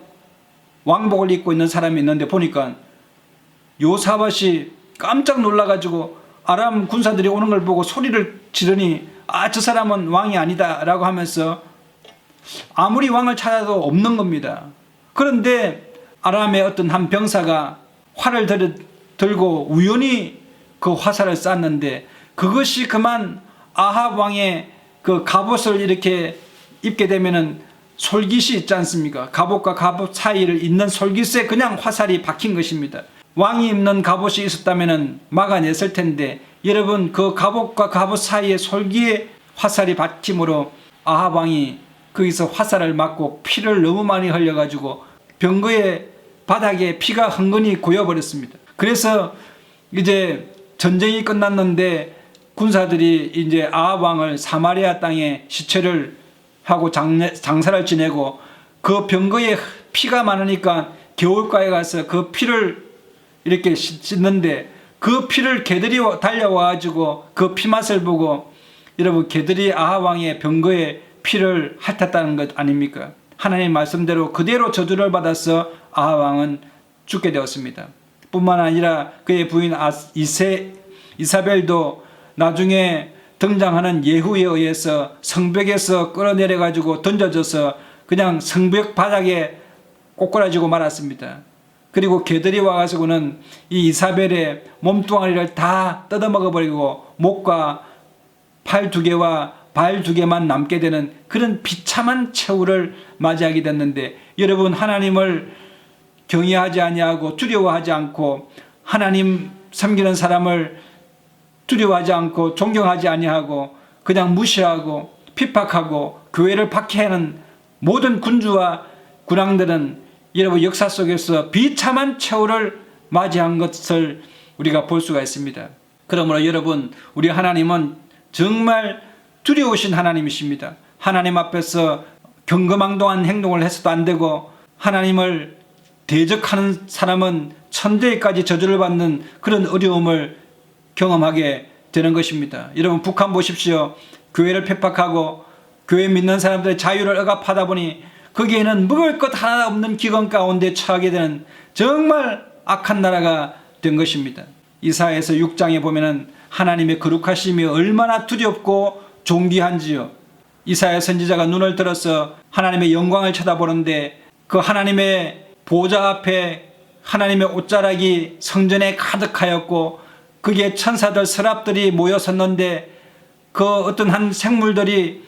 왕복을 입고 있는 사람이 있는데 보니까 요사밧이 깜짝 놀라가지고 아람 군사들이 오는 걸 보고 소리를 지르니 저 사람은 왕이 아니다 라고 하면서 아무리 왕을 찾아도 없는 겁니다. 그런데 아람의 어떤 한 병사가 활을 들고 우연히 그 화살을 쐈는데 그것이 그만 아합 왕의 그 갑옷을 이렇게 입게 되면은 솔깃이 있지 않습니까? 갑옷과 갑옷 사이를 잇는 솔깃에 그냥 화살이 박힌 것입니다. 왕이 입는 갑옷이 있었다면 막아냈을 텐데 여러분, 그 갑옷과 갑옷 사이에 솔기에 화살이 박힘으로 아합 왕이 거기서 화살을 맞고 피를 너무 많이 흘려가지고 병거의 바닥에 피가 흥건히 고여버렸습니다. 그래서 이제 전쟁이 끝났는데 군사들이 이제 아합 왕을 사마리아 땅에 시체를 하고 장사를 지내고 그 병거에 피가 많으니까 겨울가에 가서 그 피를 이렇게 씻는데 그 피를 개들이 달려와가지고 그 피맛을 보고 여러분, 개들이 아합 왕의 병거에 피를 핥았다는 것 아닙니까? 하나님 말씀대로 그대로 저주를 받아서 아합 왕은 죽게 되었습니다. 뿐만 아니라 그의 부인 이사벨도 나중에 등장하는 예후에 의해서 성벽에서 끌어내려가지고 던져져서 그냥 성벽 바닥에 꼬꾸라지고 말았습니다. 그리고 개들이 와가지고는 이 이사벨의 몸뚱아리를 다 뜯어먹어버리고 목과 팔 2개와 발 2개만 남게 되는 그런 비참한 최후를 맞이하게 됐는데 여러분, 하나님을 경외하지 아니하고 두려워하지 않고 하나님 섬기는 사람을 두려워하지 않고 존경하지 아니하고 그냥 무시하고 핍박하고 교회를 박해하는 모든 군주와 군왕들은 여러분, 역사 속에서 비참한 최후를 맞이한 것을 우리가 볼 수가 있습니다. 그러므로 여러분, 우리 하나님은 정말 두려우신 하나님이십니다. 하나님 앞에서 경거망동한 행동을 해서도 안 되고 하나님을 대적하는 사람은 천대까지 저주를 받는 그런 어려움을 경험하게 되는 것입니다. 여러분, 북한 보십시오. 교회를 핍박하고 교회 믿는 사람들의 자유를 억압하다 보니 거기에는 먹을 것 하나 없는 기근 가운데 처하게 되는 정말 악한 나라가 된 것입니다. 이사야서 6장에 보면은 하나님의 거룩하심이 얼마나 두렵고 존귀한지요. 이사야 선지자가 눈을 들어서 하나님의 영광을 쳐다보는데 그 하나님의 보좌 앞에 하나님의 옷자락이 성전에 가득하였고 거기에 천사들 서랍들이 모여 섰는데 그 어떤 한 생물들이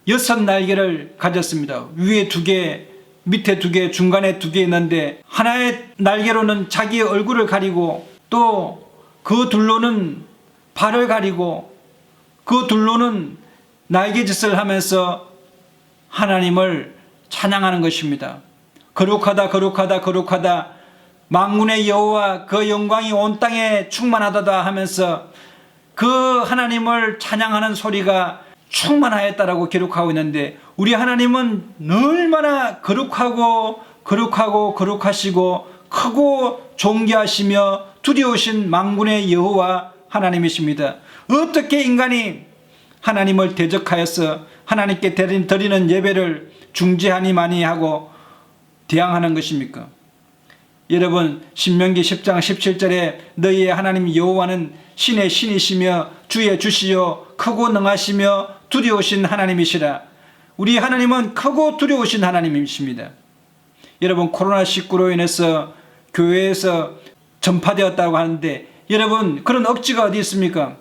6날개를 가졌습니다. 위에 2개, 밑에 2개, 중간에 2개 있는데 하나의 날개로는 자기의 얼굴을 가리고 또 그 둘로는 발을 가리고 그 둘로는 날개짓을 하면서 하나님을 찬양하는 것입니다. 거룩하다, 거룩하다, 거룩하다. 만군의 여호와 그 영광이 온 땅에 충만하다다 하면서 그 하나님을 찬양하는 소리가 충만하였다라고 기록하고 있는데, 우리 하나님은 얼마나 거룩하고 거룩하시고 크고 존귀하시며 두려우신 만군의 여호와 하나님이십니다. 어떻게 인간이 하나님을 대적하여서 하나님께 드리는 예배를 중지하니 하고 대항하는 것입니까? 여러분, 신명기 10장 17절에 너희의 하나님 여호와는 신의 신이시며 주의 주시요 크고 능하시며 두려우신 하나님이시라. 우리 하나님은 크고 두려우신 하나님이십니다. 여러분, 코로나19로 인해서 교회에서 전파되었다고 하는데, 여러분, 그런 억지가 어디 있습니까?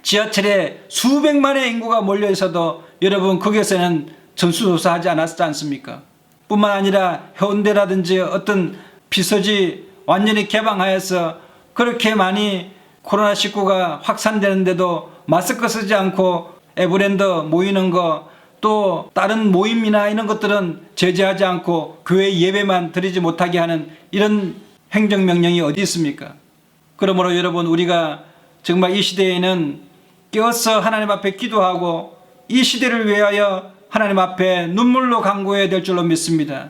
지하철에 수백만의 인구가 몰려 있어도 여러분, 거기에서는 전수조사하지 않았지 않습니까? 뿐만 아니라 해운대라든지 어떤 피서지 완전히 개방하여서 그렇게 많이 코로나19가 확산되는데도 마스크 쓰지 않고 에버랜드 모이는 거, 또 다른 모임이나 이런 것들은 제재하지 않고 교회 예배만 드리지 못하게 하는 이런 행정명령이 어디 있습니까? 그러므로 여러분, 우리가 정말 이 시대에는 깨어서 하나님 앞에 기도하고 이 시대를 위하여 하나님 앞에 눈물로 간구해야 될 줄로 믿습니다.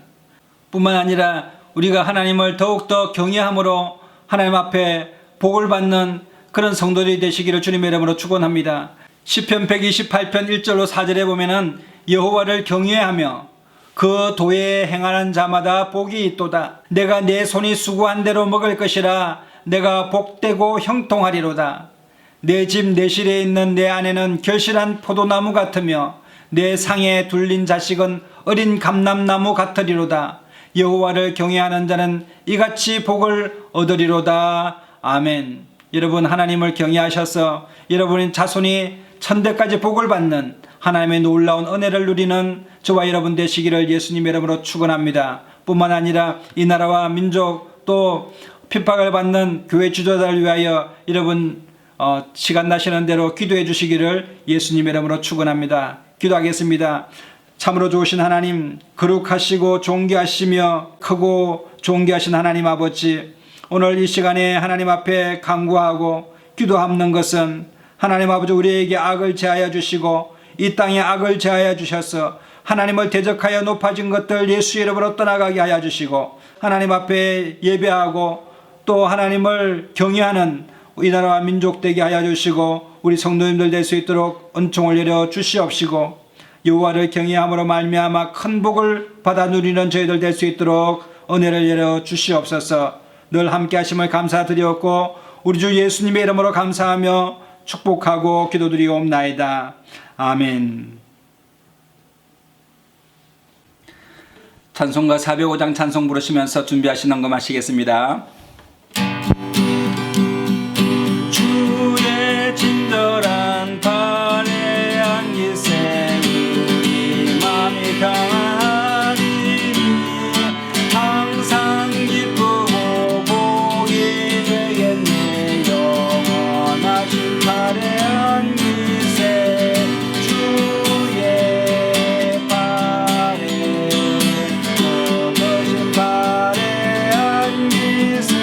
뿐만 아니라 우리가 하나님을 더욱더 경외함으로 하나님 앞에 복을 받는 그런 성도들이 되시기를 주님의 이름으로 축원합니다. 시편 128편 1절로 4절에 보면은 여호와를 경외하며 그 도에 행하는 자마다 복이 있도다. 내가 내 손이 수고한 대로 먹을 것이라. 내가 복되고 형통하리로다. 내 집 내실에 있는 내 아내는 결실한 포도나무 같으며 내 상에 둘린 자식은 어린 감람나무 같으리로다. 여호와를 경외하는 자는 이같이 복을 얻으리로다. 아멘. 여러분, 하나님을 경외하셔서 여러분의 자손이 천대까지 복을 받는 하나님의 놀라운 은혜를 누리는 저와 여러분 되시기를 예수님의 이름으로 축원합니다. 뿐만 아니라 이 나라와 민족, 또 핍박을 받는 교회 지도자를 위하여 여러분 시간 나시는 대로 기도해 주시기를 예수님의 이름으로 축원합니다. 기도하겠습니다. 참으로 좋으신 하나님, 거룩하시고 존귀하시며 크고 존귀하신 하나님 아버지, 오늘 이 시간에 하나님 앞에 간구하고 기도하는 것은 하나님 아버지, 우리에게 악을 제하여 주시고 이 땅에 악을 제하여 주셔서 하나님을 대적하여 높아진 것들 예수의 이름으로 떠나가게 하여 주시고, 하나님 앞에 예배하고 또 하나님을 경외하는 이 나라와 민족 되게 하여 주시고, 우리 성도님들 될 수 있도록 은총을 내려 주시옵시고, 여호와를 경외함으로 말미암아 큰 복을 받아 누리는 저희들 될 수 있도록 은혜를 내려 주시옵소서. 늘 함께 하심을 감사드리옵고 우리 주 예수님의 이름으로 감사하며 축복하고 기도드리옵나이다. 아멘. 찬송가 405장 찬송 부르시면서 준비하시는 거 마시겠습니다. 주의 친절한 발에 안기세 우리 마음이 평안하리니 항상 기쁘고 복이 되겠네. 영원하신 발에 안기세 주의 발에 넘으신 발에 안기세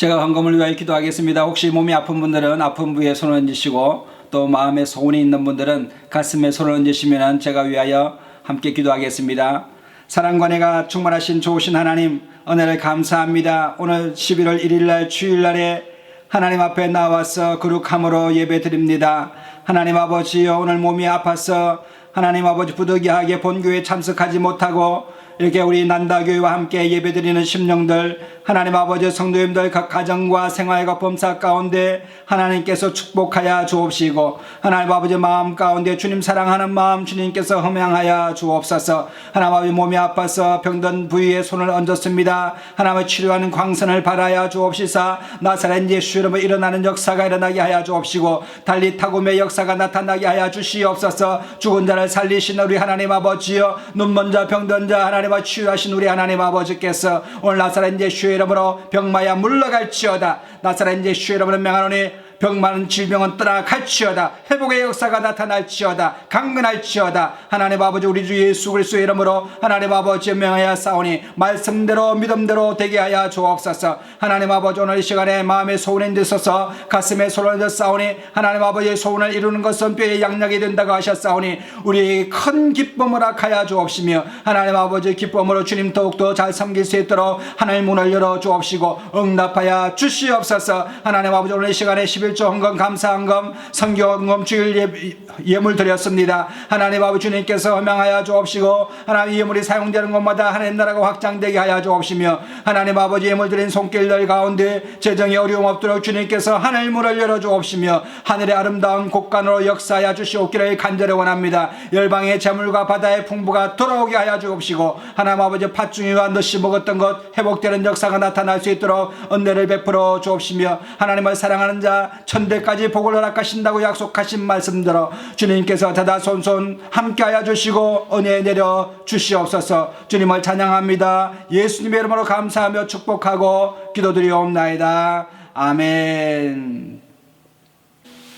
제가 헌금을 위하여 기도하겠습니다. 혹시 몸이 아픈 분들은 아픈 부위에 손을 얹으시고 또 마음에 소원이 있는 분들은 가슴에 손을 얹으시면 제가 위하여 함께 기도하겠습니다. 사랑과 은혜가 충만하신 좋으신 하나님, 은혜를 감사합니다. 오늘 11월 1일날 주일날에 하나님 앞에 나와서 거룩함으로 예배드립니다. 하나님 아버지여, 오늘 몸이 아파서 하나님 아버지 부득이하게 본교회에 참석하지 못하고 이렇게 우리 난다교회와 함께 예배드리는 심령들, 하나님 아버지 성도님들 각 가정과 생활과 범사 가운데 하나님께서 축복하여 주옵시고, 하나님 아버지 마음 가운데 주님 사랑하는 마음 주님께서 흠양하여 주옵소서. 하나님 아버지 몸이 아파서 병든 부위에 손을 얹었습니다. 하나님의 치료하는 광선을 바라여 주옵시사. 나사렛 예수 이름으로 일어나는 역사가 일어나게 하여 주옵시고, 달리 타고의 역사가 나타나게 하여 주시옵소서. 죽은 자를 살리신 우리 하나님 아버지여, 눈먼 자 병든 자 하나님 치유하신 우리 하나님 아버지께서 오늘 나사렛 예수의 이름으로 병마야 물러갈지어다. 나사렛 예수의 이름으로 명하노니 병 많은 질병은 떠나갈지어다. 회복의 역사가 나타날지어다. 강건할지어다. 하나님 아버지 우리 주 예수 그리스도의 이름으로 하나님 아버지 명하여 싸우니 말씀대로 믿음대로 되게 하여 주옵소서. 하나님 아버지 오늘 이 시간에 마음의 소원에 있어서 가슴에 손을 얹어 싸우니 하나님 아버지의 소원을 이루는 것은 뼈의 양약이 된다고 하셨사오니 우리 큰 기쁨을 허락하여 주옵시며, 하나님 아버지 기쁨으로 주님 더욱더 잘 섬길 수 있도록 하늘 문을 열어 주옵시고 응답하여 주시옵소서. 하나님 아버지 오늘 이 시간에 11조 헌금 감사 헌금 선교 헌금 주일 예물 드렸습니다. 하나님 아버지 주님께서 허명하여 주옵시고 하나님 예물이 사용되는 곳마다 하나님 나라가 확장되게 하여 주옵시며, 하나님 아버지 예물 드린 손길들 가운데 재정에 어려움 없도록 주님께서 하늘 문을 열어 주옵시며 하늘의 아름다운 곳간으로 역사하여 주시옵기를 간절히 원합니다. 열방의 재물과 바다의 풍부가 돌아오게 하여 주옵시고, 하나님 아버지 팥중이와 넛이 먹었던 것 회복되는 역사가 나타날 수 있도록 은혜를 베풀어 주옵시며, 하나님을 사랑하는 자 천대까지 복을 허락하신다고 약속하신 말씀대로 주님께서 대다손손 함께하여 주시고 은혜 내려 주시옵소서. 주님을 찬양합니다. 예수님의 이름으로 감사하며 축복하고 기도드리옵나이다. 아멘.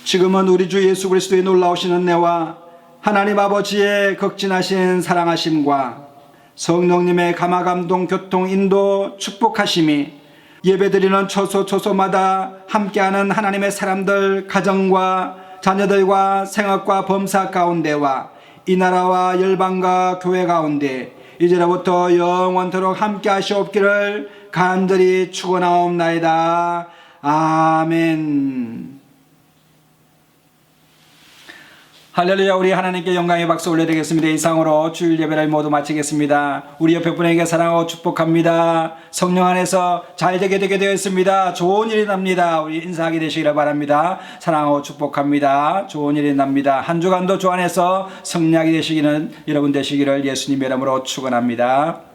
지금은 우리 주 예수 그리스도의 놀라우신 은혜와 하나님 아버지의 극진하신 사랑하심과 성령님의 감화감동 교통 인도 축복하심이 예배드리는 초소마다 함께하는 하나님의 사람들 가정과 자녀들과 생업과 범사 가운데와 이 나라와 열방과 교회 가운데 이제로부터 영원토록 함께 하시옵기를 간절히 축원하옵나이다. 아멘. 할렐루야. 우리 하나님께 영광의 박수 올려드리겠습니다. 이상으로 주일 예배를 모두 마치겠습니다. 우리 옆에 분에게 사랑하고 축복합니다. 성령 안에서 잘 되게 되었습니다. 좋은 일이 납니다. 우리 인사하게 되시기를 바랍니다. 사랑하고 축복합니다. 좋은 일이 납니다. 한 주간도 주 안에서 승리하게 되시기는 여러분 되시기를 예수님의 이름으로 축원합니다.